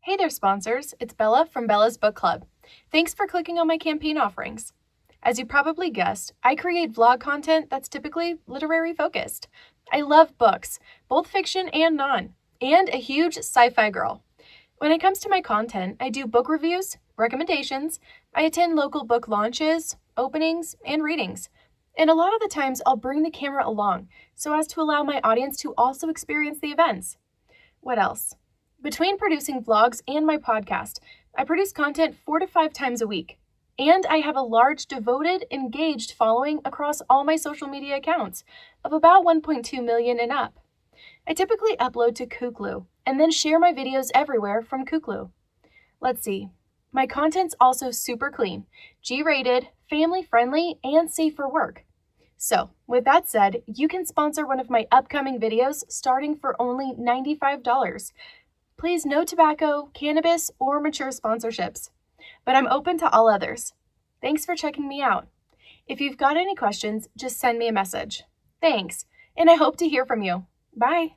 Hey there, sponsors. It's Bella from Bella's Book Club. Thanks for clicking on my campaign offerings. As you probably guessed, I create vlog content that's typically literary focused. I love books, both fiction and non, and a huge sci-fi girl. When it comes to my content, I do book reviews, recommendations, I attend local book launches, openings, and readings. And a lot of the times I'll bring the camera along so as to allow my audience to also experience the events. What else? Between producing vlogs and my podcast, I produce content 4 to 5 times a week. And I have a large, devoted, engaged following across all my social media accounts of about 1.2 million and up. I typically upload to Kuklu and then share my videos everywhere from Kuklu. Let's see. My content's also super clean, G-rated, family-friendly, and safe for work. So, with that said, you can sponsor one of my upcoming videos starting for only $95. Please, no tobacco, cannabis, or mature sponsorships. But I'm open to all others. Thanks for checking me out. If you've got any questions, just send me a message. Thanks, and I hope to hear from you. Bye.